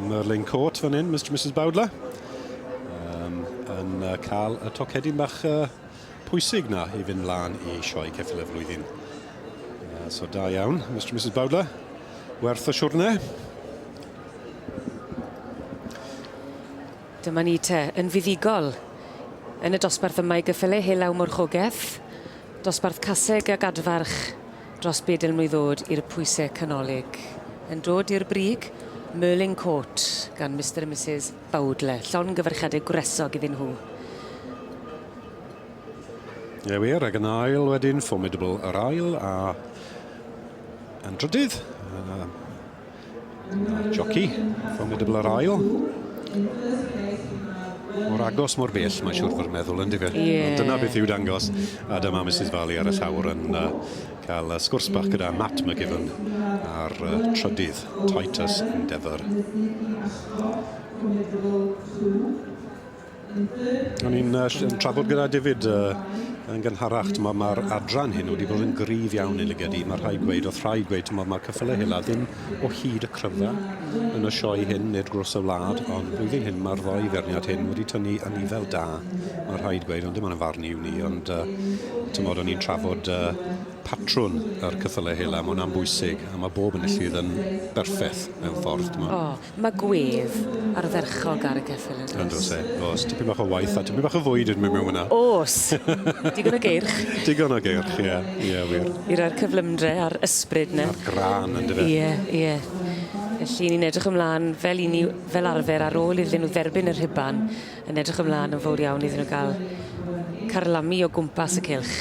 Merlin Court fan hyn, Mr and Mrs Bowdler. Yn cael y tocedyn bach pwysig na i fynd mlaen i sioe ceffyl y flwyddyn. So da iawn, Mr and Mrs Bowdler. Werth y siwrne. Dyma ni te, yn fuddigol. Yn y dosbarth yma i gyffyle Hela Morchogaeth. Dosbarth Caseg ag Adfarch dros bedel mlwydd ddod i'r pwysau canolig. Yn dod i'r brig, Merlin Court gan Mr and Mrs Bowdler. Llon gyfarchadau gwresog iddyn nhw. Ie wir, ag yn ail wedyn, formidable yr ail a yn drydydd. Jockey, formidable yr ail. Mor agos mor bell, mae siwr fyrdd meddwl yn difyr. Dyna beth yw dangos. A dyma Mrs Valley ar y llawr yn cael sgwrs bach gyda Matt McGiven ar trydydd Titus Endeavour. O'n i'n trafod gyda David yn gynharach, mae'r adran hyn wedi bod yn gryf iawn i lygedi. Mae rhaid gweud, oedd rhaid gweud, mae'r ceffylau Hela ddim o hyd y cryfa yn y sioe hyn nid gros y wlad, ond blwyddyn hyn mae'r ddoi ferniad hyn wedi tynnu yn nifel da. Mae rhaid gweud, ond dim ond yn farn i'w ni, ond tymod o'n i'n trafod patrwn yr ceffylau Hela, mae hwnna'n bwysig, a mae bob yn illydd yn berffeth mewn ffordd. Mae gwef ardderchog ar y ceffyl yn dos. Oes, tipyn bach o waith a tipyn bach o fwyd yn mynd mewn hwnna. Oes, digon o geirch. Digon o geirch, ie, wir. I'r cyflymdre a'r ysbryd na. A'r gran yn dyfa. Ie. Felly ni'n edrych ymlaen fel arfer ar ôl iddyn nhw dderbyn yr rhiban, yn edrych ymlaen yn fawr iawn iddyn nhw gael carlamu o gwmpas y cylch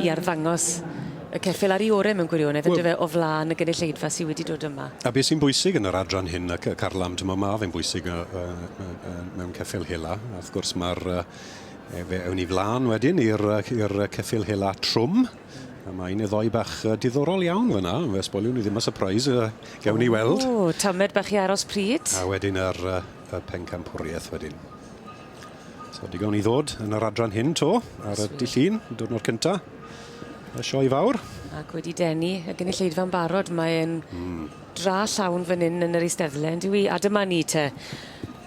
i arddangos y ceffyl ar ei orau mewn gwirionedd yn dyfa o flaen y gynulleidfa sydd wedi dod yma. A beth sy'n bwysig yn yr adran hyn, y carlam, mae fe'n bwysig mewn ceffyl Hela. Wrth gwrs mae'r ewn i flaen wedyn i'r ceffyl Hela trwm. A mae'n ei ddoi bach diddorol iawn fyna. Fe sboliwn ni ddim y surprise gewn ni weld. Tamed bach i aros pryd. A wedyn yr pencampwriaeth wedyn. So digon i ddod yn yr adran hyn to, ar y dillun, diwrnod cynta. Y sioe fawr. Ac wedi denu y gynulleidfa'n barod, mae'n dra llawn fan hyn yn yr eisteddle. A dyma ni te.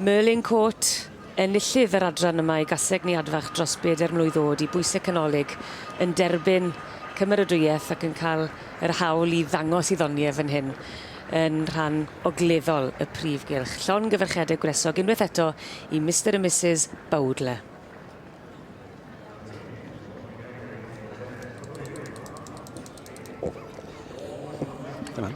Merlin Court, enillydd yr adran yma i Caseg ni Adfarch dros 4 mlwydd ddod i bwysau canolig yn derbyn cymeradwyaeth ac yn cael yr hawl i ddangos i ddoniau fan hyn yn rhan ogleddol y prif gylch. Llon gyfarchadau gwresog unwaith eto i Mr and Mrs Bowdler. Come on.